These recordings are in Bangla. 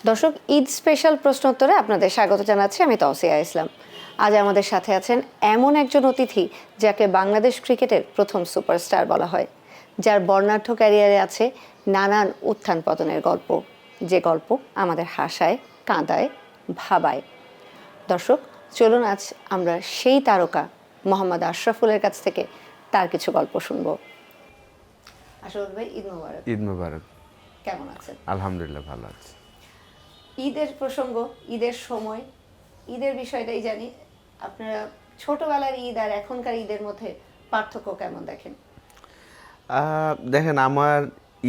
দর্শক, ঈদ স্পেশাল প্রশ্নোত্তরে আপনাদের স্বাগত জানাচ্ছি। আমি তৌসিয়া ইসলাম। আজ আমাদের সাথে আছেন এমন একজন অতিথি যাকে বাংলাদেশ ক্রিকেটের প্রথম সুপারস্টার বলা হয়, যার বর্ণাঢ্য ক্যারিয়ারে আছে নানান উত্থান পতনের গল্প, যে গল্প আমাদের হাসায়, কাঁদায়, ভাবায়। দর্শক, চলুন আজ আমরা সেই তারকা মোহাম্মদ আশরাফুলের কাছ থেকে তার কিছু গল্প শুনবো। আশরাফুল ভাই, ঈদ মোবারক। ঈদ মোবারক। কেমন আছেন? আলহামদুলিল্লাহ, ভালো আছি। ঈদের প্রসঙ্গ, ঈদের সময়, ঈদের বিষয়টাই জানি। আপনারা ছোটবেলার ঈদ আর এখনকার ঈদের মধ্যে পার্থক্য কেমন দেখেন? দেখেন, আমার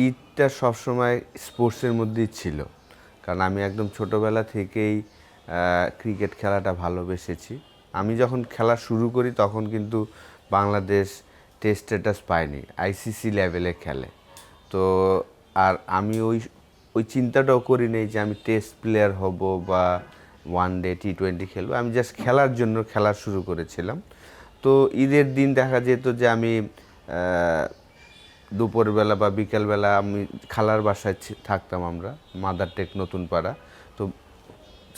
ঈদটা সবসময় স্পোর্টসের মধ্যেই ছিল, কারণ আমি একদম ছোটোবেলা থেকেই ক্রিকেট খেলাটা ভালোবেসেছি। আমি যখন খেলা শুরু করি তখন কিন্তু বাংলাদেশ টেস্ট স্ট্যাটাস পায়নি, আইসিসি লেভেলে খেলে। তো আর আমি ওই ওই চিন্তাটাও করি নেই যে আমি টেস্ট প্লেয়ার হব বা ওয়ান ডে টি-20 খেলবো। আমি জাস্ট খেলার জন্য খেলা শুরু করেছিলাম। তো ঈদের দিন দেখা যেত যে আমি দুপুরবেলা বা বিকেলবেলা আমি খালার বাসায় থাকতাম, আমরা মাদার টেক নতুন পাড়া। তো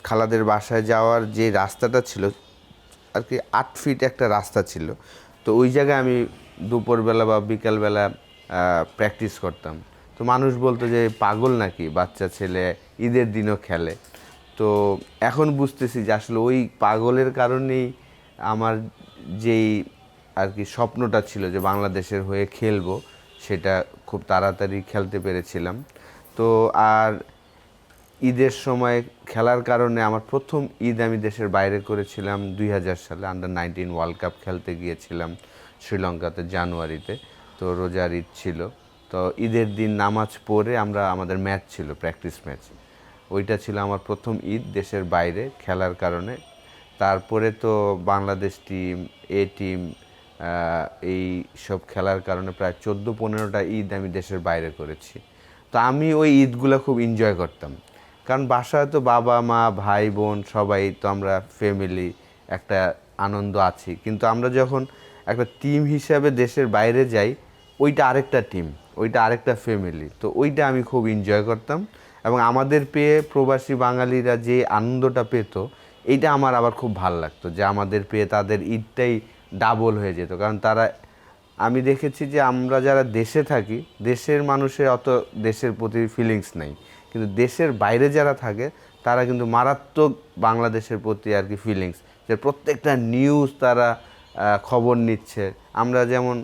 খালাদের বাসায় যাওয়ার যে রাস্তাটা ছিল আর কি 8 ফিট একটা রাস্তা ছিল, তো ওই জায়গায় আমি দুপুরবেলা বা বিকেলবেলা প্র্যাকটিস করতাম। তো মানুষ বলতো যে পাগল নাকি, বাচ্চা ছেলে ঈদের দিনও খেলে। তো এখন বুঝতেছি যে আসলে ওই পাগলের কারণেই আমার যেই আর কি স্বপ্নটা ছিল যে বাংলাদেশের হয়ে খেলবো, সেটা খুব তাড়াতাড়ি খেলতে পেরেছিলাম। তো আর ঈদের সময় খেলার কারণে আমার প্রথম ঈদ আমি দেশের বাইরে করেছিলাম 2000 সালে। আন্ডার-19 ওয়ার্ল্ড কাপ খেলতে গিয়েছিলাম শ্রীলঙ্কাতে জানুয়ারিতে। তো রোজার ঈদ ছিল। তো ঈদের দিন নামাজ পড়ে আমাদের ম্যাচ ছিল, প্র্যাকটিস ম্যাচ। ওইটা ছিল আমার প্রথম ঈদ দেশের বাইরে খেলার কারণে। তারপরে তো বাংলাদেশ টিম, এ টিম, এই সব খেলার কারণে প্রায় 14-15টা ঈদ আমি দেশের বাইরে করেছি। তো আমি ওই ঈদগুলো খুব এনজয় করতাম, কারণ বাসায় তো বাবা মা ভাই বোন সবাই তো, আমরা ফ্যামিলি একটা আনন্দ আছি। কিন্তু আমরা যখন একটা টিম হিসাবে দেশের বাইরে যাই, ওইটা আরেকটা টিম, ওইটা আরেকটা ফ্যামিলি। তো ওইটা আমি খুব এনজয় করতাম, এবং আমাদের পেয়ে প্রবাসী বাঙালিরা যে আনন্দটা পেত, এইটা আমার আবার খুব ভালো লাগতো যে আমাদের পেয়ে তাদের ঈদটাই ডাবল হয়ে যেত। কারণ তারা, আমি দেখেছি যে আমরা যারা দেশে থাকি, দেশের মানুষের অত দেশের প্রতি ফিলিংস নেই, কিন্তু দেশের বাইরে যারা থাকে তারা কিন্তু মারাত্মক বাংলাদেশের প্রতি আর কি ফিলিংস, যে প্রত্যেকটা নিউজ তারা খবর নিচ্ছে। আমরা যেমন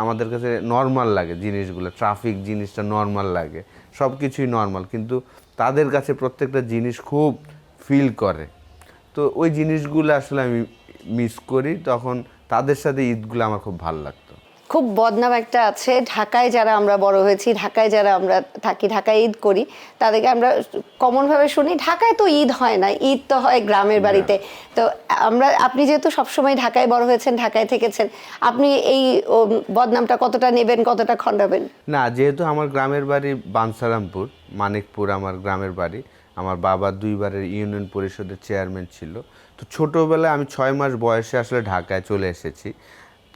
আমাদের কাছে নর্মাল লাগে জিনিসগুলো, ট্রাফিক জিনিসটা নর্মাল লাগে, সব কিছুই নর্মাল, কিন্তু তাদের কাছে প্রত্যেকটা জিনিস খুব ফিল করে। তো ওই জিনিসগুলো আসলে আমি মিস করি। তখন তাদের সাথে ঈদগুলো আমার খুব ভালো লাগতো। খুব বদনাম একটা আছে, ঢাকায় যারা আমরা বড় হয়েছি, ঢাকায় যারা আমরা থাকি, ঢাকায় ঈদ করি, তাদেরকে আমরা কমনভাবে শুনি ঢাকায় তো ঈদ হয় না, ঈদ তো হয় গ্রামের বাড়িতে। তো আপনি যেহেতু সবসময় ঢাকায় বড় হয়েছেন, ঢাকায় থেকেছেন, আপনি এই বদনামটা কতটা নেবেন, কতটা খণ্ডাবেন? না, যেহেতু আমার গ্রামের বাড়ি বাঞ্ছারামপুর, মানিকপুর আমার গ্রামের বাড়ি। আমার বাবা 2বারের ইউনিয়ন পরিষদের চেয়ারম্যান ছিল। তো ছোটোবেলায় আমি 6 মাস বয়সে আসলে ঢাকায় চলে এসেছি।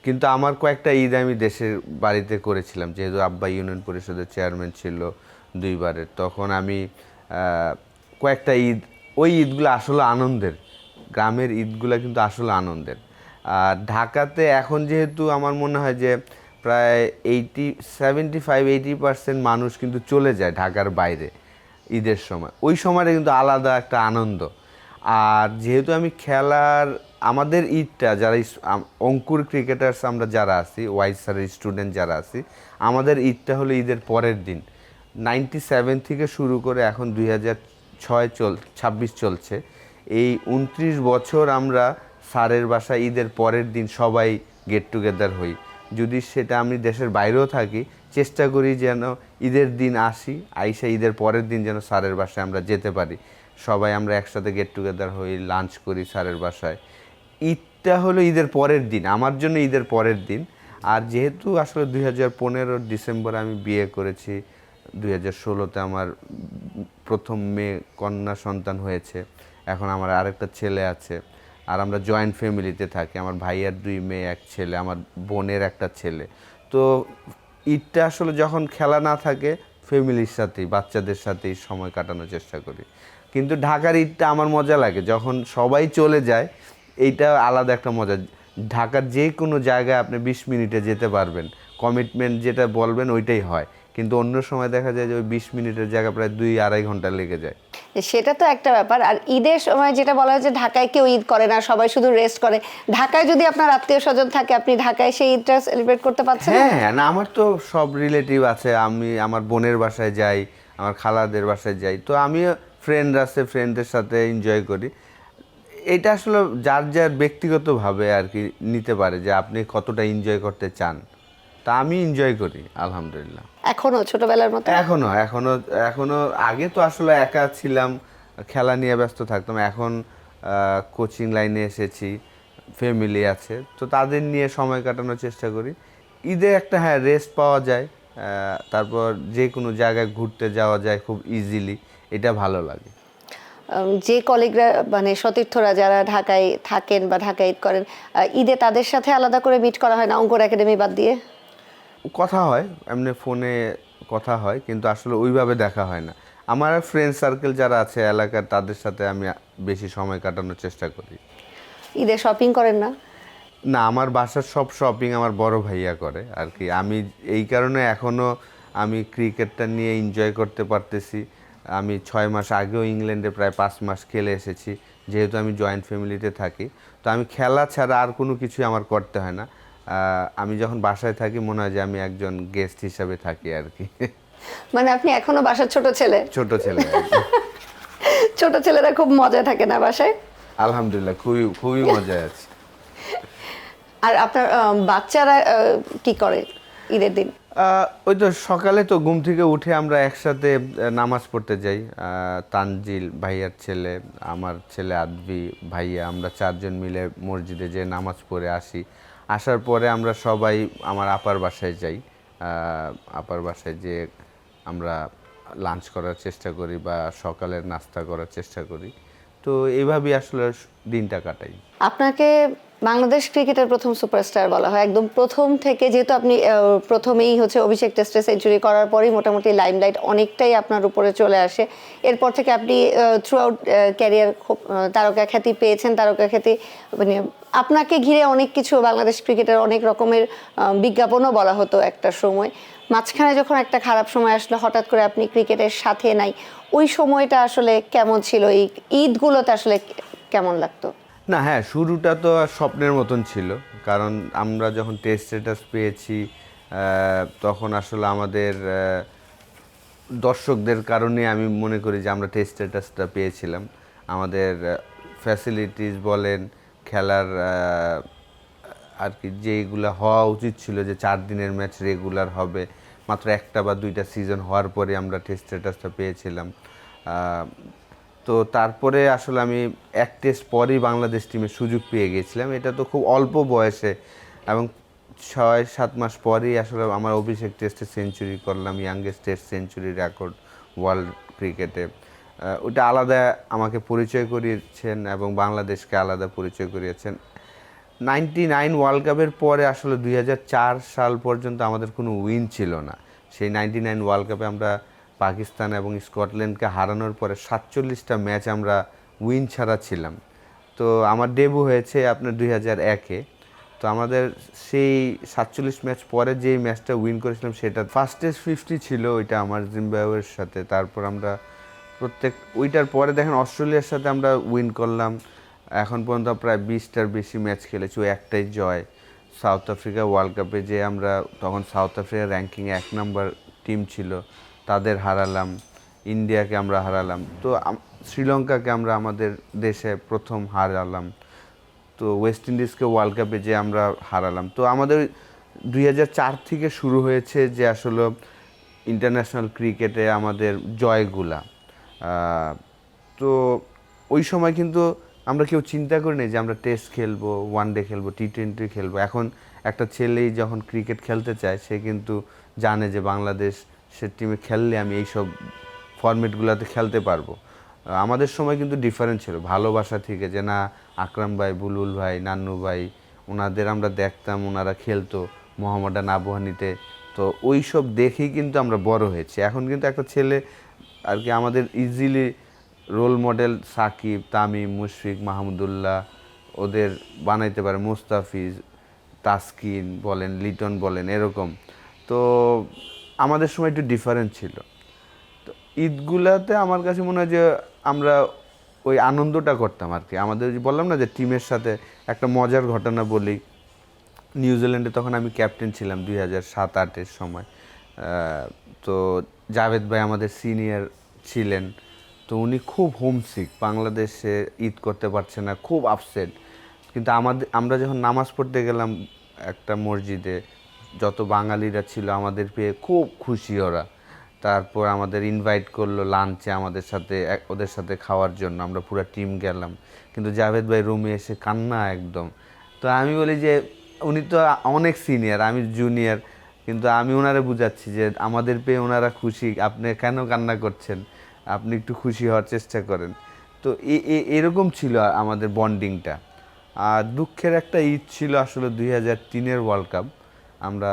কিন্তু আমার কয়েকটা ঈদ আমি দেশের বাড়িতে করেছিলাম, যেহেতু আব্বা ইউনিয়ন পরিষদের চেয়ারম্যান ছিল 2বারের। তখন আমি কয়েকটা ঈদ, ওই ঈদগুলো আসলে আনন্দের, গ্রামের ঈদগুলো কিন্তু আসলে আনন্দের। আর ঢাকাতে এখন যেহেতু আমার মনে হয় যে প্রায় 75-80% মানুষ কিন্তু চলে যায় ঢাকার বাইরে ঈদের সময়, ওই সময়টা কিন্তু আলাদা একটা আনন্দ। আর যেহেতু আমি খেলার, আমাদের ঈদটা যারা অঙ্কুর ক্রিকেটার্স আমরা যারা আছি, ওয়াইস স্যারের স্টুডেন্ট যারা আছি, আমাদের ঈদটা হলো ঈদের পরের দিন। 97 থেকে শুরু করে এখন 2026 চলছে, এই 29 বছর আমরা স্যারের বাসায় ঈদের পরের দিন সবাই গেট টুগেদার হই। যদি সেটা আমি দেশের বাইরেও থাকি, চেষ্টা করি যেন ঈদের দিন আসি, আইসা ঈদের পরের দিন যেন স্যারের বাসায় আমরা যেতে পারি। সবাই আমরা একসাথে গেট টুগেদার হই, লাঞ্চ করি স্যারের বাসায়। ঈদটা হলো ঈদের পরের দিন, আমার জন্য ঈদের পরের দিন। আর যেহেতু আসলে 2015 ডিসেম্বর আমি বিয়ে করেছি, 2016-তে আমার প্রথম মেয়ে কন্যা সন্তান হয়েছে, এখন আমার আরেকটা ছেলে আছে। আর আমরা জয়েন্ট ফ্যামিলিতে থাকি, আমার ভাইয়ের 2 মেয়ে 1 ছেলে, আমার বোনের একটা ছেলে। তো ঈদটা আসলে যখন খেলা না থাকে, ফ্যামিলির সাথেই, বাচ্চাদের সাথেই সময় কাটানোর চেষ্টা করি। কিন্তু ঢাকার ঈদটা আমার মজা লাগে, যখন সবাই চলে যায় এইটা আলাদা একটা মজা। ঢাকার যে কোনো জায়গায় আপনি 20 মিনিটে যেতে পারবেন, কমিটমেন্ট যেটা বলবেন ওইটাই হয়। কিন্তু অন্য সময় দেখা যায় যে ওই 20 মিনিটের জায়গায় প্রায় 2-2.5 ঘন্টা লেগে যায়। সেটা তো একটা ব্যাপার। আর ঈদের সময় যেটা বলা হয় যে ঢাকায় কেউ ঈদ করে না, সবাই শুধু রেস্ট করে, ঢাকায় যদি আপনার আত্মীয় স্বজন থাকে আপনি ঢাকায় সেই ঈদটা সেলিব্রেট করতে পারছেন না? হ্যাঁ, না আমার তো সব রিলেটিভ আছে, আমি আমার বোনের বাসায় যাই, আমার খালাদের বাসায় যাই, তো আমিও ফ্রেন্ড আছে, ফ্রেন্ডদের সাথে এনজয় করি। এটা আসলে যার যার ব্যক্তিগতভাবে আর কি নিতে পারে যে আপনি কতটা এনজয় করতে চান। তা আমি এনজয় করি আলহামদুলিল্লাহ। এখনো ছোটবেলার মতো? এখনো এখনো এখনো আগে তো আসলে একা ছিলাম, খেলা নিয়ে ব্যস্ত থাকতাম। এখন কোচিং লাইনে এসেছি, ফ্যামিলি আছে, তো তাদের নিয়ে সময় কাটানোর চেষ্টা করি। ঈদে একটা হ্যাঁ রেস্ট পাওয়া যায়, তারপর যে কোনো জায়গায় ঘুরতে যাওয়া যায় খুব ইজিলি, এটা ভালো লাগে। যে কলিগরা মানে সতীর্থরা যারা ঢাকায় থাকেন বা ঢাকায় ঈদ করেন, ঈদে তাদের সাথে আলাদা করে মিট করা হয় না অঙ্কুর একাডেমি বাদ দিয়ে? কথা হয়, এমনি ফোনে কথা হয়, কিন্তু আসলে ওইভাবে দেখা হয় না। আমার ফ্রেন্ড সার্কেল যারা আছে এলাকার, তাদের সাথে আমি বেশি সময় কাটানোর চেষ্টা করি। ঈদে শপিং করেন না? না, আমার বাসার সব শপিং আমার বড় ভাইয়া করে আর কি। আমি এই কারণে এখনও আমি ক্রিকেটটা নিয়ে এনজয় করতে পারতেছি। আমি 6 মাস আগেও ইংল্যান্ডে প্রায় 5 মাস খেলে এসেছি, যেহেতু আমি জয়েন্ট ফ্যামিলিতে থাকি। তো আমি খেলা ছাড়া আর কোনো কিছুই আমার করতে হয় না। আমি যখন বাসায় থাকি মনে হয় যে আমি একজন গেস্ট হিসাবে থাকি আর কি। মানে আপনি এখনো বাসার ছোট ছেলে? ছোট ছেলে আর কি। ছোট ছেলেরা খুব মজা থাকে না বাসায়? আলহামদুলিল্লাহ, খুবই খুবই মজায় আছে। আর আপনার বাচ্চারা কি করে ঈদের দিন? ওই তো সকালে তো ঘুম থেকে উঠে আমরা একসাথে নামাজ পড়তে যাই। তানজিল ভাইয়ার ছেলে, আমার ছেলে আদবি, ভাইয়া, আমরা 4 জন মিলে মসজিদে যেয়ে নামাজ পড়ে আসি। আসার পরে আমরা সবাই আমার আপার বাসায় যাই। আপার বাসায় যেয়ে আমরা লাঞ্চ করার চেষ্টা করি বা সকালের নাস্তা করার চেষ্টা করি। তো এইভাবেই আসলে দিনটা কাটাই। আপনাকে বাংলাদেশ ক্রিকেটের প্রথম সুপারস্টার বলা হয় একদম প্রথম থেকে, যেহেতু আপনি প্রথমেই হচ্ছে অভিষেক টেস্টে সেঞ্চুরি করার পরেই মোটামুটি লাইমলাইট অনেকটাই আপনার উপরে চলে আসে। এরপর থেকে আপনি থ্রু আউট ক্যারিয়ার খুব তারকা খ্যাতি পেয়েছেন। তারকা খ্যাতি মানে আপনাকে ঘিরে অনেক কিছু, বাংলাদেশ ক্রিকেটের অনেক রকমের বিজ্ঞাপনও বলা হতো একটা সময়। মাঝখানে যখন একটা খারাপ সময় আসলো, হঠাৎ করে আপনি ক্রিকেটের সাথে নাই, ওই সময়টা আসলে কেমন ছিল? এই ঈদগুলোতে আসলে কেমন লাগতো? না হ্যাঁ, শুরুটা তো আর স্বপ্নের মতন ছিল, কারণ আমরা যখন টেস্ট স্ট্যাটাস পেয়েছি তখন আসলে আমাদের দর্শকদের কারণে আমি মনে করি যে আমরা টেস্ট স্ট্যাটাসটা পেয়েছিলাম। আমাদের ফ্যাসিলিটিস বলেন, খেলার আর কি যেগুলো হওয়া উচিত ছিল, যে 4 দিনের ম্যাচ রেগুলার হবে, মাত্র একটা বা দুইটা সিজন হওয়ার পরে আমরা টেস্ট স্ট্যাটাসটা পেয়েছিলাম। তো তারপরে আসলে আমি এক টেস্ট পরেই বাংলাদেশ টিমের সুযোগ পেয়ে গিয়েছিলাম, এটা তো খুব অল্প বয়সে, এবং 6-7 মাস পরেই আসলে আমার অভিষেক টেস্টে সেঞ্চুরি করলাম, youngest test century record world ক্রিকেটে। ওটা আলাদা আমাকে পরিচয় করিয়েছেন এবং বাংলাদেশকে আলাদা পরিচয় করিয়েছেন। 99 ওয়ার্ল্ড কাপের পরে আসলে 2004 সাল পর্যন্ত আমাদের কোনো উইন ছিল না। সেই 99 ওয়ার্ল্ড কাপে আমরা পাকিস্তান এবং স্কটল্যান্ডকে হারানোর পরে 47টা ম্যাচ আমরা উইন ছাড়া ছিলাম। তো আমার ডেবু হয়েছে আপনার 2001-এ। তো আমাদের সেই 47 ম্যাচ পরে যেই ম্যাচটা উইন করেছিলাম সেটা ফার্স্ট টেস্ট 50 ছিল, ওইটা আমার জিম্বাবুয়ের সাথে। তারপর আমরা ওইটার পরে দেখেন অস্ট্রেলিয়ার সাথে আমরা উইন করলাম। এখন পর্যন্ত প্রায় 20টার বেশি ম্যাচ খেলেছি, ওই একটাই জয়। সাউথ আফ্রিকা ওয়ার্ল্ড কাপে যে আমরা তখন সাউথ আফ্রিকা র্যাঙ্কিংয়ে 1 নম্বর টিম ছিল, তাদের হারালাম। ইন্ডিয়াকে আমরা হারালাম। তো শ্রীলঙ্কাকে আমরা আমাদের দেশে প্রথম হারালাম। তো ওয়েস্ট ইন্ডিজকে ওয়ার্ল্ড কাপে যে আমরা হারালাম। তো আমাদের 2004 থেকে শুরু হয়েছে যে আসলে ইন্টারন্যাশনাল ক্রিকেটে আমাদের জয়গুলা। তো ওই সময় কিন্তু আমরা কেউ চিন্তা করিনি যে আমরা টেস্ট খেলবো, ওয়ানডে খেলবো, টি-20 খেলবো। এখন একটা ছেলেই যখন ক্রিকেট খেলতে চায়, সে কিন্তু জানে যে বাংলাদেশ সে টিমে খেললে আমি এইসব ফরম্যাটগুলোতে খেলতে পারবো। আমাদের সময় কিন্তু ডিফারেন্ট ছিল, ভালোবাসা থেকে, যে না আকরাম ভাই, বুলবুল ভাই, নান্নু ভাই, ওনাদের আমরা দেখতাম, ওনারা খেলতো মোহামেডান আবহানিতে। তো ওই সব দেখেই কিন্তু আমরা বড় হয়েছি। এখন কিন্তু একটা ছেলে আর কি আমাদের easily role model Shakib, Tamim, Mushfiq, Mahmudullah, ওদের বানাইতে পারে মুস্তাফিজ, তাসকিন বলেন, লিটন বলেন, এরকম। তো আমাদের সময় একটু ডিফারেন্ট ছিল। তো ঈদগুলাতে আমার কাছে মনে হয় যে আমরা ওই আনন্দটা করতাম আর কি। আমাদের যে বললাম না যে টিমের সাথে একটা মজার ঘটনা বলি, নিউজিল্যান্ডে তখন আমি ক্যাপ্টেন ছিলাম 2007-08-এর সময়। তো জাভেদ ভাই আমাদের সিনিয়র ছিলেন, তো উনি খুব হোমসিক, বাংলাদেশে ঈদ করতে পারছে না, খুব আপসেট। কিন্তু আমরা যখন নামাজ পড়তে গেলাম একটা মসজিদে, যত বাঙালিরা ছিল আমাদের পেয়ে খুব খুশি ওরা। তারপর আমাদের ইনভাইট করলো লাঞ্চে আমাদের সাথে, ওদের সাথে খাওয়ার জন্য। আমরা পুরো টিম গেলাম, কিন্তু জাভেদ ভাই রুমে এসে কান্না একদম। তো আমি বলি যে উনি তো অনেক সিনিয়র, আমি জুনিয়র, কিন্তু আমি ওনারে বুঝাচ্ছি যে আমাদের পেয়ে ওনারা খুশি, আপনি কেন কান্না করছেন, আপনি একটু খুশি হওয়ার চেষ্টা করেন। তো এরকম ছিল আমাদের বন্ডিংটা। আর দুঃখের একটা ঈদ ছিল আসলে 2003-এর ওয়ার্ল্ড কাপ। আমরা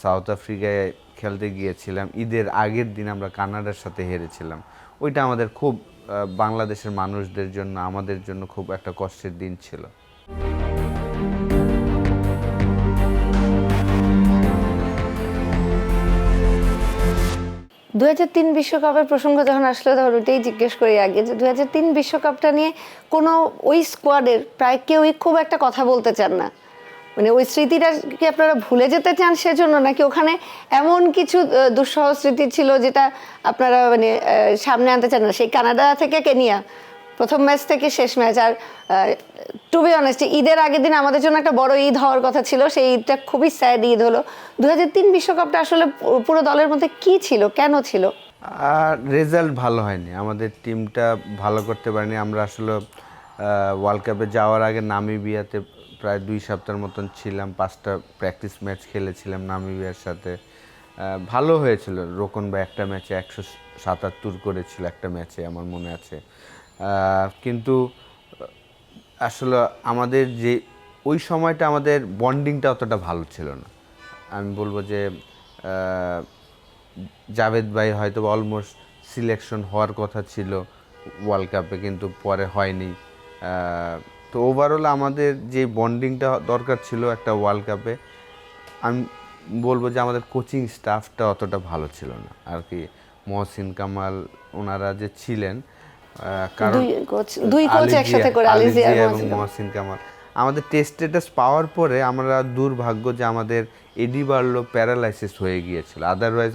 সাউথ আফ্রিকায় খেলতে গিয়েছিলাম, ঈদের আগের দিন আমরা কানাডার সাথে হেরেছিলাম। ওইটা আমাদের খুব বাংলাদেশের মানুষদের জন্য, আমাদের জন্য খুব একটা কষ্টের দিন ছিল। 2003 বিশ্বকাপের প্রসঙ্গ যখন আসলো তখন ওইটাই জিজ্ঞেস করি আগে যে 2003 বিশ্বকাপটা নিয়ে কোনো ওই স্কোয়াডের প্রায় কেউই খুব একটা কথা বলতে চান না। মানে ওই স্মৃতিটা কি আপনারা ভুলে যেতে চান সেজন্য, নাকি ওখানে এমন কিছু দুঃসহ স্মৃতি ছিল যেটা আপনারা মানে সামনে আনতে চান না? সেই কানাডা থেকে কেনিয়া প্রথম ম্যাচ থেকে শেষ ম্যাচ, আর টু বি অনেস্ট ঈদের আগের দিন আমাদের জন্য একটা বড় ঈদ হওয়ার কথা ছিল, সেই ঈদটা খুবই স্যাড ঈদ হলো। 2003 বিশ্বকাপটা আসলে পুরো দলের মধ্যে কি ছিল, কেন ছিল? আর রেজাল্ট ভালো হয়নি, আমাদের টিমটা ভালো করতে পারেনি। আমরা আসলে ওয়ার্ল্ড কাপে যাওয়ার আগে নামিবিয়াতে প্রায় 2 সপ্তাহের মতন ছিলাম, 5টা প্র্যাকটিস ম্যাচ খেলেছিলাম নামিবিয়ার সাথে। ভালো হয়েছিল, রোকন ভাই একটা ম্যাচে 177 করেছিল একটা ম্যাচে, আমার মনে আছে। কিন্তু আসলে আমাদের যে ওই সময়টা আমাদের বন্ডিংটা অতটা ভালো ছিল না। আমি বলবো যে জাভেদ ভাই হয়তো অলমোস্ট সিলেকশন হওয়ার কথা ছিল ওয়ার্ল্ড কাপে, কিন্তু পরে হয়নি। তো ওভারঅল আমাদের যে বন্ডিংটা দরকার ছিল একটা ওয়ার্ল্ড কাপে, আমি বলবো যে আমাদের কোচিং স্টাফটা অতটা ভালো ছিল না আর কি। মহসিন কামাল ওনারা যে ছিলেন, কারণ দুই কোচ একসাথে করে, আলিজিয়া এবং মহসিন কামাল, আমাদের টেস্ট স্ট্যাটাস পাওয়ার পরে আমরা দুর্ভাগ্য যে আমাদের এডি বার্লো প্যারালাইসিস হয়ে গিয়েছিল। আদারওয়াইজ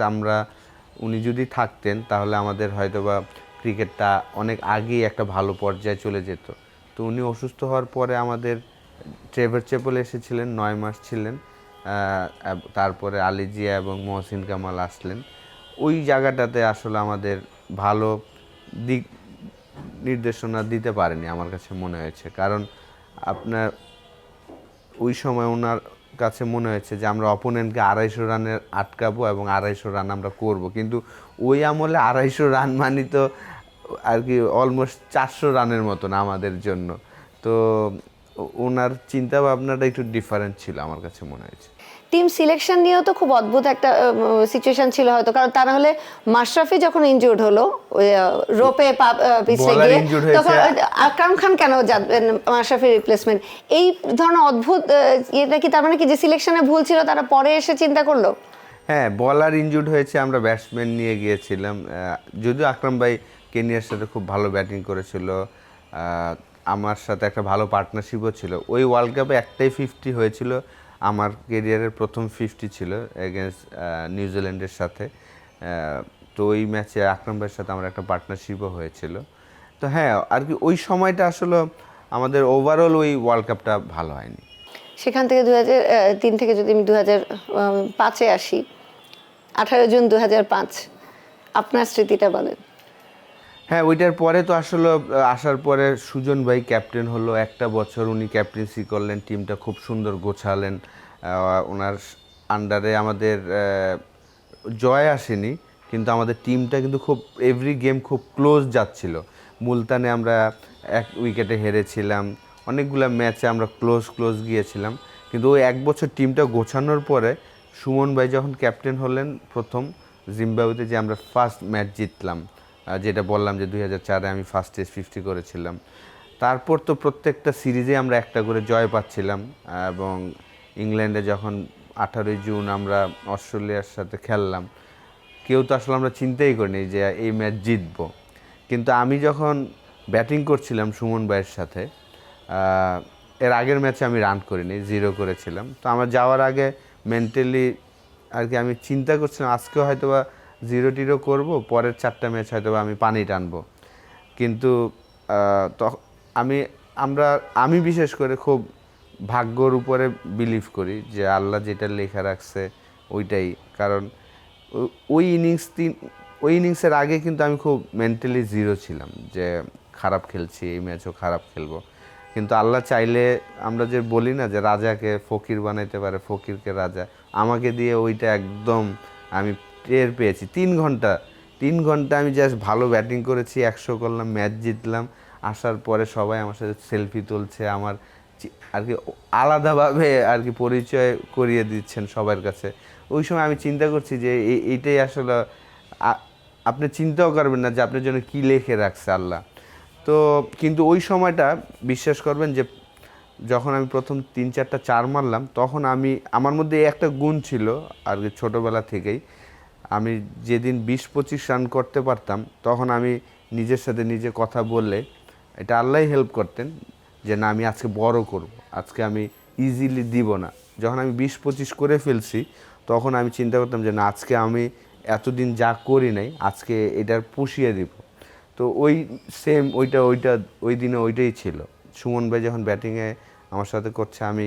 উনি যদি থাকতেন তাহলে আমাদের হয়তোবা ক্রিকেটটা অনেক আগেই একটা ভালো পর্যায়ে চলে যেত। তো উনি অসুস্থ হওয়ার পরে আমাদের ট্রেভার চেপল এসেছিলেন, 9 মাস ছিলেন। তারপরে আলিজিয়া এবং মহসিন কামাল আসলেন। ওই জায়গাটাতে আসলে আমাদের ভালো দিক নির্দেশনা দিতে পারেনি আমার কাছে মনে হয়েছে। কারণ আপনার ওই সময় ওনার কাছে মনে হয়েছে যে আমরা অপোনেন্টকে 250 রানের আটকাবো এবং 250 রান আমরা করব, কিন্তু ওই আমলে 250 রান মানে তো আর কি অলমোস্ট 400 রানের মতন আমাদের জন্য। তো ওনার চিন্তা ভাবনাটা একটু ডিফারেন্ট ছিল আমার কাছে মনে হয়েছে। টিম সিলেকশন নিয়েও তো খুব অদ্ভুত একটা সিচুয়েশন ছিল হয়তো, কারণ তা না হলে মাশরাফি যখন ইনজুর্ড হলো ওই রোপে পিছলে গিয়ে, তখন আকরাম খান কেন যাবেন মাশরাফির রিপ্লেসমেন্ট? এই ধরনের অদ্ভুত এটা কি তার মানে কি যে সিলেকশনে ভুল ছিল তারা পরে এসে চিন্তা করলো? হ্যাঁ, বলার ইনজুর্ড হয়েছে, আমরা ব্যাটসম্যান নিয়ে গিয়েছিলাম। যদিও আকরাম ভাই কেনিয়ার সাথে খুব ভালো ব্যাটিং করেছিল, আমার সাথে একটা ভালো পার্টনারশিপও ছিল। ওই ওয়ার্ল্ড কাপে একটাই 50 হয়েছিল, আমার কেরিয়ারের প্রথম 50 ছিল এগেনস্ট নিউজিল্যান্ডের সাথে। তো ওই ম্যাচে আকরাম ভাইয়ের সাথে আমার একটা পার্টনারশিপও হয়েছিল। তো হ্যাঁ, আর কি ওই সময়টা আসলে আমাদের ওভারঅল ওই ওয়ার্ল্ড কাপটা ভালো হয়নি। সেখান থেকে 2003 থেকে যদি আমি 2005-এ আসি, 18 জুন 2005, আপনার স্মৃতিটা বলেন। হ্যাঁ, ওইটার পরে তো আসলে আসার পরে সুজন ভাই ক্যাপ্টেন হলো, একটা বছর উনি ক্যাপ্টেন্সি করলেন, টিমটা খুব সুন্দর গোছালেন। ওনার আন্ডারে আমাদের জয় আসেনি, কিন্তু আমাদের টিমটা কিন্তু খুব এভরি গেম খুব ক্লোজ যাচ্ছিল। মুলতানে আমরা 1 উইকেটে হেরেছিলাম, অনেকগুলো ম্যাচে আমরা ক্লোজ গিয়েছিলাম। কিন্তু ওই 1 বছর টিমটা গোছানোর পরে সুমন ভাই যখন ক্যাপ্টেন হলেন প্রথম জিম্বাবুতে, যে আমরা ফার্স্ট ম্যাচ জিতলাম, যেটা বললাম যে 2004-এ আমি ফার্স্ট টেস্ট 50 করেছিলাম। তারপর তো প্রত্যেকটা সিরিজে আমরা একটা করে জয় পাচ্ছিলাম, এবং ইংল্যান্ডে যখন 18ই জুন আমরা অস্ট্রেলিয়ার সাথে খেললাম, কেউ তো আসলে আমরা চিন্তাই করিনি যে এই ম্যাচ জিতবো। কিন্তু আমি যখন ব্যাটিং করছিলাম সুমন ভাইয়ের সাথে, এর আগের ম্যাচে আমি রান করিনি, 0 করেছিলাম। তো আমার যাওয়ার আগে মেন্টালি আর কি আমি চিন্তা করছিলাম আজকে হয়তো বা 0-0 করবো, পরের 4টা ম্যাচ হয়তো বা আমি পানি টানবো। কিন্তু আমি আমি বিশেষ করে খুব ভাগ্যর উপরে বিলিভ করি যে আল্লাহ যেটা লেখা রাখছে ওইটাই। কারণ ওই ইনিংসের আগে কিন্তু আমি খুব মেন্টালি 0 ছিলাম যে খারাপ খেলছি, এই ম্যাচও খারাপ খেলবো। কিন্তু আল্লাহ চাইলে আমরা যে বলি না যে রাজাকে ফকির বানাইতে পারে, ফকিরকে রাজা, আমাকে দিয়ে ওইটা একদম আমি টের পেয়েছি। 3 ঘন্টা আমি জাস্ট ভালো ব্যাটিং করেছি, 100 করলাম, ম্যাচ জিতলাম। আসার পরে সবাই আমার সাথে সেলফি তুলছে, আমার আর কি আলাদাভাবে আর কি পরিচয় করিয়ে দিচ্ছেন সবার কাছে। ওই সময় আমি চিন্তা করছি যে এইটাই আসলে আপনি চিন্তাও করবেন না যে আপনার জন্য কী লিখে রাখছে আল্লাহ। তো কিন্তু ওই সময়টা বিশ্বাস করবেন যে যখন আমি প্রথম 3-4টা 4 মারলাম, তখন আমার মধ্যে একটা গুণ ছিল আর কি ছোটোবেলা থেকেই। আমি যেদিন 20-25 রান করতে পারতাম, তখন আমি নিজের সাথে নিজে কথা বললে এটা আল্লাহই হেল্প করতেন যে না, আমি আজকে বড় করব, আজকে আমি ইজিলি দিব না। যখন আমি 20-25 করে ফেলছি, তখন আমি চিন্তা করতাম যে না, আজকে আমি এতদিন যা করি নাই, আজকে এটার পুষিয়ে দিব। তো ওই সেম ওই দিনে ওইটাই ছিল। সুমন ভাই যখন ব্যাটিংয়ে আমার সাথে করছে, আমি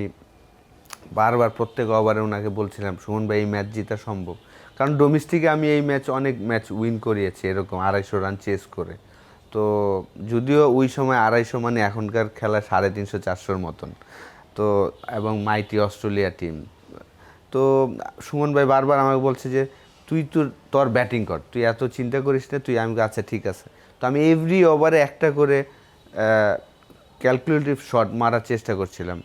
বারবার প্রত্যেক ওভারে ওনাকে বলছিলাম সুমন ভাই এই ম্যাচ জেতা সম্ভব। কারণ ডোমেস্টিকে আমি এই অনেক ম্যাচ উইন করিয়েছি এরকম 250 রান চেস করে। তো যদিও ওই সময় 250 মানে এখনকার খেলা 350-400-র মতন, তো এবং মাইটি অস্ট্রেলিয়া টিম। তো সুমন ভাই বারবার আমাকে বলছে যে তুই তোর ব্যাটিং কর, তুই এত চিন্তা করিস না, তুই। আমি আচ্ছা ঠিক আছে। তো আমি এভরি ওভারে একটা করে ক্যালকুলেটিভ শট মারার চেষ্টা করছিলাম।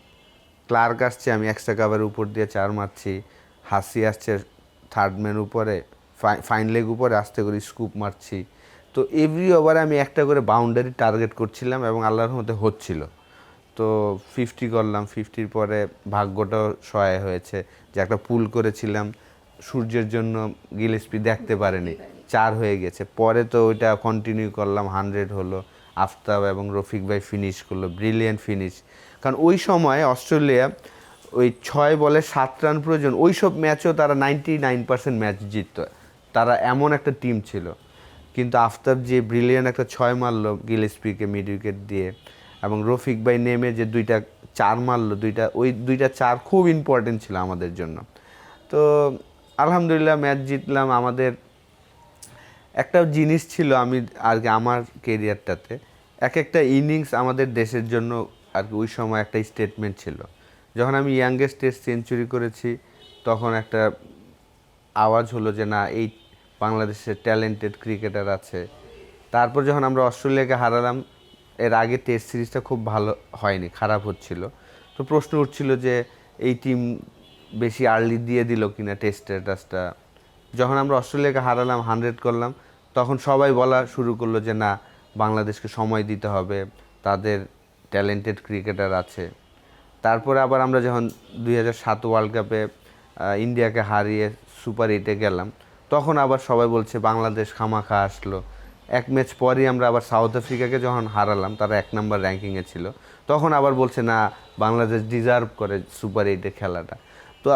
ক্লার্ক আসছে, আমি এক্সট্রা কাভারের উপর দিয়ে 4 মারছি। হাসি আসছে থার্ড ম্যান উপরে, ফাইন লেগ উপরে আস্তে করে স্কুপ মারছি। তো এভরি ওভারে আমি একটা করে বাউন্ডারি টার্গেট করছিলাম এবং আল্লাহর মধ্যে হচ্ছিল। তো 50 করলাম, 50-র পরে ভাগ্যটাও সহায় হয়েছে যে একটা পুল করেছিলাম, সূর্যের জন্য গিলেস্পি দেখতে পারেনি, 4 হয়ে গেছে। পরে তো ওইটা কন্টিনিউ করলাম, 100 হলো। আফতাব এবং রফিক ভাই ফিনিশ করলো, ব্রিলিয়ান্ট ফিনিশ। কারণ ওই সময় অস্ট্রেলিয়া ওই 6 বলে 7 রান প্রয়োজন, ওই সব ম্যাচেও তারা 99% ম্যাচ জিতত, তারা এমন একটা টিম ছিল। কিন্তু আফতাব যে ব্রিলিয়ান্ট একটা 6 মারলো গিলেস্পিকে মিড উইকেট দিয়ে, এবং রফিক ভাই নেমে যে 2টা 4 মারলো, ওই 2টা 4 খুব ইম্পর্টেন্ট ছিল আমাদের জন্য। তো আলহামদুলিল্লাহ ম্যাচ জিতলাম। আমাদের একটা জিনিস ছিল, আমি আর কি আমার কেরিয়ারটাতে একটা ইনিংস আমাদের দেশের জন্য আর কি ওই সময় একটা স্টেটমেন্ট ছিল। যখন আমি ইয়াংগেস্ট টেস্ট সেঞ্চুরি করেছি, তখন একটা আওয়াজ হলো যে না, এই বাংলাদেশের ট্যালেন্টেড ক্রিকেটার আছে। তারপর যখন আমরা অস্ট্রেলিয়াকে হারালাম, এর আগে টেস্ট সিরিজটা খুব ভালো হয়নি, খারাপ হচ্ছিল। তো প্রশ্ন উঠছিল যে এই টিম বেশি আর্লি দিয়ে দিল কিনা টেস্ট স্ট্যাটাসটা। যখন আমরা অস্ট্রেলিয়াকে হারালাম, 100 করলাম, তখন সবাই বলা শুরু করলো যে না, বাংলাদেশকে সময় দিতে হবে, তাদের ট্যালেন্টেড ক্রিকেটার আছে। তারপরে আবার আমরা যখন 2007 ওয়ার্ল্ড কাপে ইন্ডিয়াকে হারিয়ে সুপার 8-এ গেলাম, তখন আবার সবাই বলছে বাংলাদেশ খামাখা আসলো। এক ম্যাচ পরই আমরা আবার সাউথ আফ্রিকাকে যখন হারালাম, তারা 1 নম্বর র্যাঙ্কিংয়ে ছিল, তখন আবার বলছে না, বাংলাদেশ ডিজার্ভ করে সুপার 8-এ খেলাটা। তো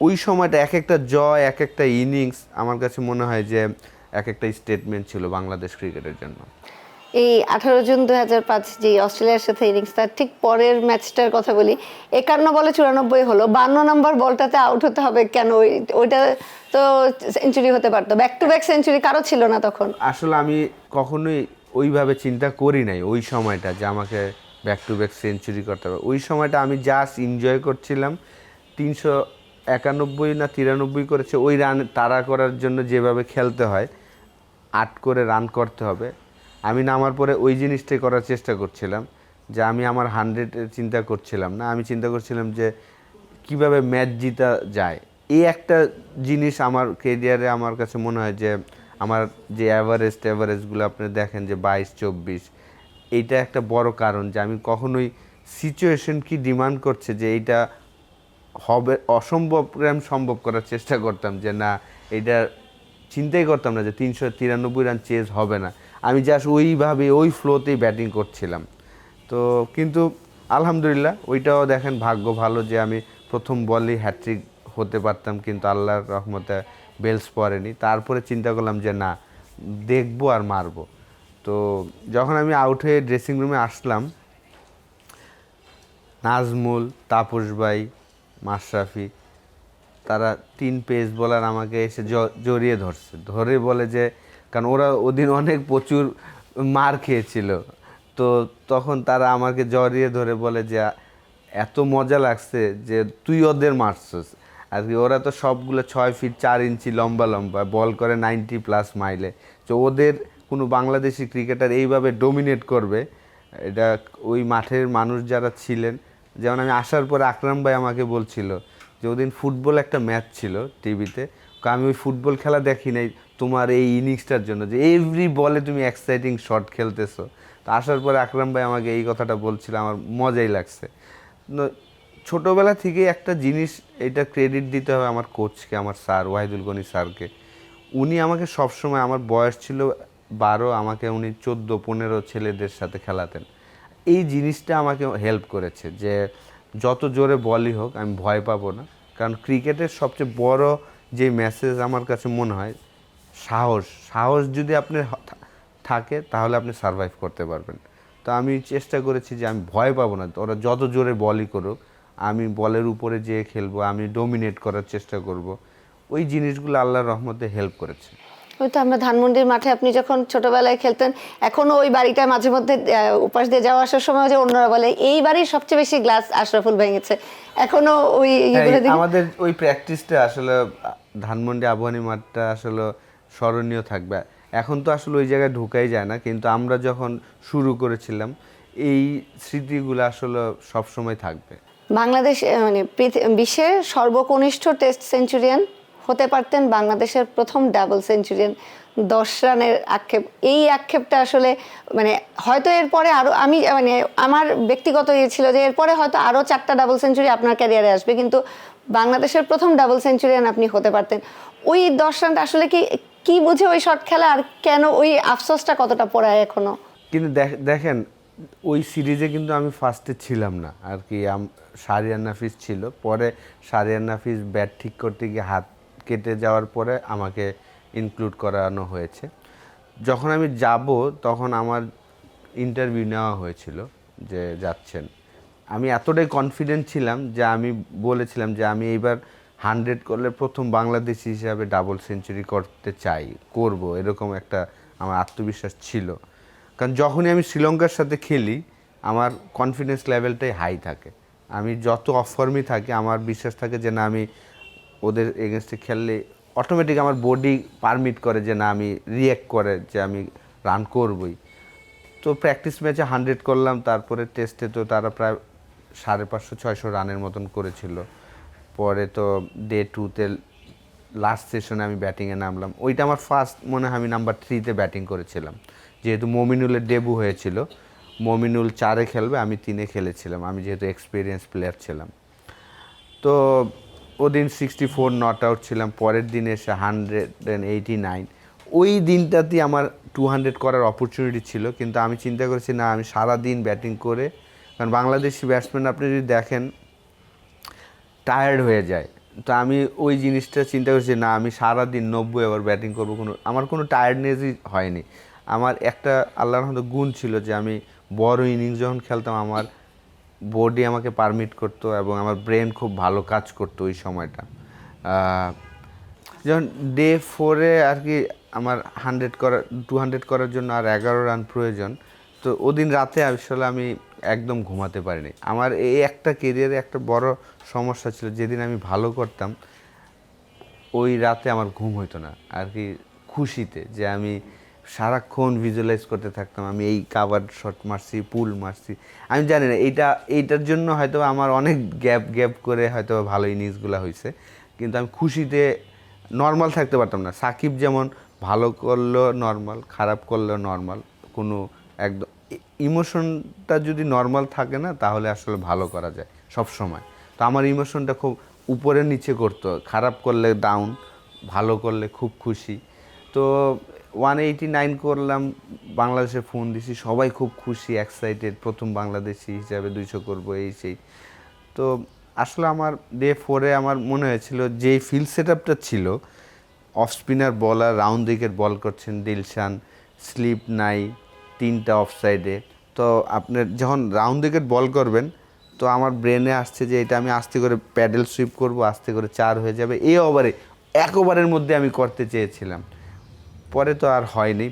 ওই সময়টা একটা জয়, একটা ইনিংস আমার কাছে মনে হয় যে একটা স্টেটমেন্ট ছিল বাংলাদেশ ক্রিকেটের জন্য। এই 18 জুন 2005 যে অস্ট্রেলিয়ার সাথে ইনিংস, তার ঠিক পরের ম্যাচটার কথা বলি। 51 বলে 94 হলো, 52 নম্বর বলটাতে আউট হতে হবে কেন? ওইটা তো সেঞ্চুরি হতে পারতো, ব্যাক টু ব্যাক সেঞ্চুরি কারো ছিল না তখন। আসলে আমি কখনোই ওইভাবে চিন্তা করি নাই ওই সময়টা যে আমাকে ব্যাক টু ব্যাক সেঞ্চুরি করতে হবে। ওই সময়টা আমি জাস্ট এনজয় করছিলাম। 391 না 93 করেছে, ওই রান তাড়া করার জন্য যেভাবে খেলতে হয়, 8 করে রান করতে হবে। আমি নামার পরে ওই জিনিসটাই করার চেষ্টা করছিলাম, যে আমি আমার 100-এর চিন্তা করছিলাম না, আমি চিন্তা করছিলাম যে কিভাবে ম্যাচ জিতা যায়। এই একটা জিনিস আমার কেরিয়ারে আমার কাছে মনে হয় যে আমার যে অ্যাভারেজগুলো আপনি দেখেন যে 22-24, এইটা একটা বড় কারণ যে আমি কখনোই সিচুয়েশন কি ডিমান্ড করছে যে এইটা হবে অসম্ভবকে আমি সম্ভব করার চেষ্টা করতাম যে না, এটা চিন্তাই করতাম না যে 393 রান চেজ হবে না। আমি জাস্ট ওইভাবে ওই ফ্লোতেই ব্যাটিং করছিলাম। তো কিন্তু আলহামদুলিল্লাহ ওইটাও দেখেন ভাগ্য ভালো যে আমি প্রথম বলেই হ্যাট্রিক হতে পারতাম, কিন্তু আল্লাহর রহমতে বেলস পড়েনি। তারপরে চিন্তা করলাম যে না, দেখবো আর মারবো। তো যখন আমি আউট হয়ে ড্রেসিং রুমে আসলাম, নাজমুল, তাপস ভাই, মাশরাফি, তারা 3 পেস বোলার আমাকে এসে জড়িয়ে ধরে বলে যে, কারণ ওরা ওদিন অনেক প্রচুর মার খেয়েছিল, তো তখন তারা আমাকে জড়িয়ে ধরে বলে যে এত মজা লাগছে যে তুই ওদের মারছস আর কি। ওরা তো সবগুলো 6 ফিট 4 ইঞ্চি লম্বা লম্বা, বল করে 90+ মাইলে। তো ওদের কোনো বাংলাদেশি ক্রিকেটার এইভাবে ডোমিনেট করবে, এটা ওই মাঠের মানুষ যারা ছিলেন, যেমন আমি আসার পরে আকরাম ভাই আমাকে বলছিল যে ওদিন ফুটবল একটা ম্যাচ ছিল টিভিতে, আমি ওই ফুটবল খেলা দেখি নাই তোমার এই ইনিংসটার জন্য, যে এভরি বলে তুমি এক্সাইটিং শট খেলতেছো। তো আসার পরে আকরাম ভাই আমাকে এই কথাটা বলছিল, আমার মজাই লাগছে। ছোটোবেলা থেকে একটা জিনিস, এটা ক্রেডিট দিতে হবে আমার কোচকে, আমার স্যার ওয়াহিদুল গনি স্যারকে। উনি আমাকে সবসময়, আমার বয়স ছিল 12, আমাকে উনি 14-15 ছেলেদের সাথে খেলাতেন। এই জিনিসটা আমাকে হেল্প করেছে যে যত জোরে বলই হোক আমি ভয় পাবো না। কারণ ক্রিকেটের সবচেয়ে বড় যে মেসেজ আমার কাছে মনে হয়, সাহস যদি আপনি থাকে তাহলে আপনি সারভাইভ করতে পারবেন। তো আমি চেষ্টা করেছি যে আমি ভয় পাবো না, ওরা যত জোরে বলই করুক, আমি বলের উপরে যেয়ে খেলবো, আমি ডোমিনেট করার চেষ্টা করব। ওই জিনিসগুলো আল্লাহর রহমতে হেল্প করেছে। ওই তো আমরা ধানমন্ডির মাঠে আপনি যখন ছোটবেলায় খেলতেন, এখনো ওই বাড়িটা মাঝে মধ্যে উপাস দিয়ে যাওয়া আসার সময় যে অন্যরা বলে এই বাড়ির সবচেয়ে বেশি গ্লাস আশরাফুল ভেঙেছে, এখনো ওই আমাদের ওই প্র্যাকটিসটা আসলে ধানমন্ডি আবহানী মাঠটা আসলে স্মরণীয় থাকবে। এখন তো আসলে ওই জায়গায় ঢুকাই যায় না, কিন্তু আমরা যখন শুরু করেছিলাম এই স্মৃতিগুলো আসলে সবসময় থাকবে। বাংলাদেশ মানে বিশ্বের সর্বকনিষ্ঠ টেস্ট সেঞ্চুরিয়ান হতে পারতেন, বাংলাদেশের প্রথম ডাবল সেঞ্চুরিয়ান, 10 রানের আক্ষেপ। এই আক্ষেপটা আসলে মানে হয়তো এরপরে আরও, আমি মানে আমার ব্যক্তিগত ইয়ে ছিল যে এরপরে হয়তো আরও 4টা ডাবল সেঞ্চুরি আপনার ক্যারিয়ারে আসবে, কিন্তু বাংলাদেশের প্রথম ডাবল সেঞ্চুরিয়ান আপনি হতে পারতেন। ওই 10 রানটা আসলে কি বুঝে ওই শট খেলা, আর কেন ওই আফসোসটা কতটা পড়ায় এখনো? কিন্তু দেখেন ওই সিরিজে কিন্তু আমি ফার্স্টে ছিলাম না আর কি, শাহরিয়ার নাফিস ছিল। পরে শাহরিয়ার নাফিস ব্যাট ঠিক করতে গিয়ে হাত কেটে যাওয়ার পরে আমাকে ইনক্লুড করানো হয়েছে। যখন আমি যাব তখন আমার ইন্টারভিউ নেওয়া হয়েছিল যে যাচ্ছেন। আমি এতটাই কনফিডেন্ট ছিলাম যে আমি বলেছিলাম যে আমি এইবার 100 করলে প্রথম বাংলাদেশি হিসাবে ডাবল সেঞ্চুরি করতে চাই, করব, এরকম একটা আমার আত্মবিশ্বাস ছিল। কারণ যখনই আমি শ্রীলঙ্কার সাথে খেলি আমার কনফিডেন্স লেভেলটাই হাই থাকে। আমি যত অফ ফর্মই থাকি আমার বিশ্বাস থাকে যে না, আমি ওদের এগেনস্টে খেললে অটোমেটিক আমার বডি পারমিট করে যে না, আমি রিঅ্যাক্ট করে যে আমি রান করবই। তো প্র্যাকটিস ম্যাচে 100 করলাম, তারপরে টেস্টে তো তারা প্রায় 550-600 রানের মতন করেছিল। পরে তো ডে 2তে লাস্ট সেশনে আমি ব্যাটিংয়ে নামলাম। ওইটা আমার ফার্স্ট মনে হয়, আমি নাম্বার 3তে ব্যাটিং করেছিলাম, যেহেতু মমিনুলের ডেবু হয়েছিল। মমিনুল 4-এ খেলবে, আমি 3-এ খেলেছিলাম, আমি যেহেতু এক্সপিরিয়েন্স প্লেয়ার ছিলাম। তো ওদিন 64 নট আউট ছিলাম। পরের দিন এসে 189। ওই দিনটাতেই আমার 200 করার অপরচুনিটি ছিল, কিন্তু আমি চিন্তা করেছি না, আমি সারা দিন ব্যাটিং করে, কারণ বাংলাদেশি ব্যাটসম্যান আপনি যদি দেখেন টায়ার্ড হয়ে যায়। তো আমি ওই জিনিসটা চিন্তা করছি না, আমি সারা দিন 90 ওভার ব্যাটিং করবো, আমার কোনো টায়ার্ডনেসই হয়নি। আমার একটা আল্লাহর রহমতে গুণ ছিল যে আমি বড় ইনিংস যখন খেলতাম আমার বডি আমাকে পারমিট করতো এবং আমার ব্রেন খুব ভালো কাজ করতো ওই সময়টা। যেমন ডে 4-এ আর কি আমার 200 করার জন্য আর 11 রান প্রয়োজন। তো ওদিন রাতে আসলে আমি একদম ঘুমাতে পারিনি। আমার এই একটা কেরিয়ারে একটা বড় সমস্যা ছিল, যেদিন আমি ভালো করতাম ওই রাতে আমার ঘুম হইতো না আর কি, খুশিতে যে আমি সারাক্ষণ ভিজুয়ালাইজ করতে থাকতাম আমি এই কাভার শট মারছি, পুল মারছি। আমি জানি না এইটার জন্য হয়তো আমার অনেক গ্যাপ করে হয়তো ভালো ইনিংসগুলো হয়েছে, কিন্তু আমি খুশিতে নর্মাল থাকতে পারতাম না। সাকিব যেমন ভালো করলেও নর্মাল, খারাপ করলেও নর্মাল, কোনো একদম ইমোশনটা যদি নর্মাল থাকে না তাহলে আসলে ভালো করা যায় সব সময়। তো আমার ইমোশনটা খুব উপরে নিচে করতো, খারাপ করলে ডাউন, ভালো করলে খুব খুশি। তো 189 করলাম, বাংলাদেশে ফোন দিছি, সবাই খুব খুশি, এক্সাইটেড, প্রথম বাংলাদেশি হিসাবে 200 করবো এই সেই। তো আসলে আমার ডে 4-এ আমার মনে হয়েছিল যে ফিল্ড সেট আপটা ছিল, অফ স্পিনার বলার রাউন্ড উইকেট বল করছেন দিলশান, স্লিপ নাই, 3টা অফ সাইডে। তো আপনার যখন রাউন্ড উইকেট বল করবেন তো আমার ব্রেনে আসছে যে এটা আমি আস্তে করে প্যাডেল সুইপ করব, আস্তে করে 4 হয়ে যাবে। এই ওভারে, এক ওভারের মধ্যে আমি করতে চেয়েছিলাম, পরে তো আর হয়নি।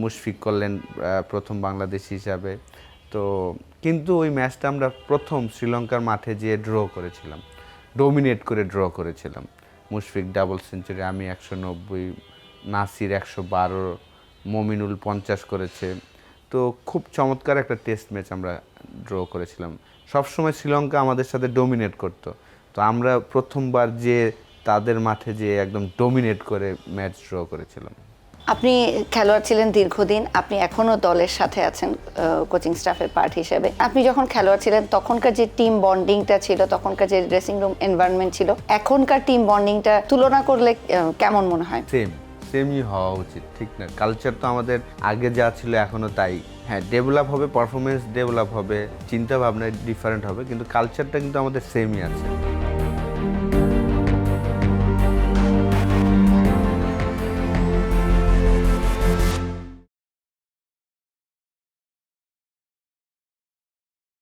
মুশফিক করলেন প্রথম বাংলাদেশি হিসাবে। তো কিন্তু ওই ম্যাচটা আমরা প্রথম শ্রীলঙ্কার মাঠে যেয়ে ড্র করেছিলাম, ডোমিনেট করে ড্র করেছিলাম। মুশফিক ডাবল সেঞ্চুরি, আমি 190, নাসির 112, মমিনুল 50 করেছে। তো খুব চমৎকার একটা টেস্ট ম্যাচ আমরা ড্র করেছিলাম। সবসময় শ্রীলঙ্কা আমাদের সাথে ডোমিনেট করতো, তো আমরা প্রথমবার যে তাদের মাঠে যে একদম ডোমিনেট করে ম্যাচ ড্র করেছিলাম। আপনি খেলোয়াড় ছিলেন দীর্ঘদিন, আপনি এখনও দলের সাথে আছেন কোচিং স্টাফের পার্ট হিসেবে। আপনি যখন খেলোয়াড় ছিলেন তখনকার যে টিম বন্ডিংটা ছিল, তখনকার যে ড্রেসিং রুম এনভায়রনমেন্ট ছিল, এখনকার টিম বন্ডিংটা তুলনা করলে কেমন মনে হয়? সেমই হওয়া উচিত, ঠিক না? কালচার তো আমাদের আগে যা ছিল এখনও তাই। হ্যাঁ, ডেভেলপ হবে, পারফরমেন্স ডেভেলপ হবে, চিন্তা ভাবনা ডিফারেন্ট হবে, কিন্তু কালচারটা কিন্তু আমাদের সেমই আছে।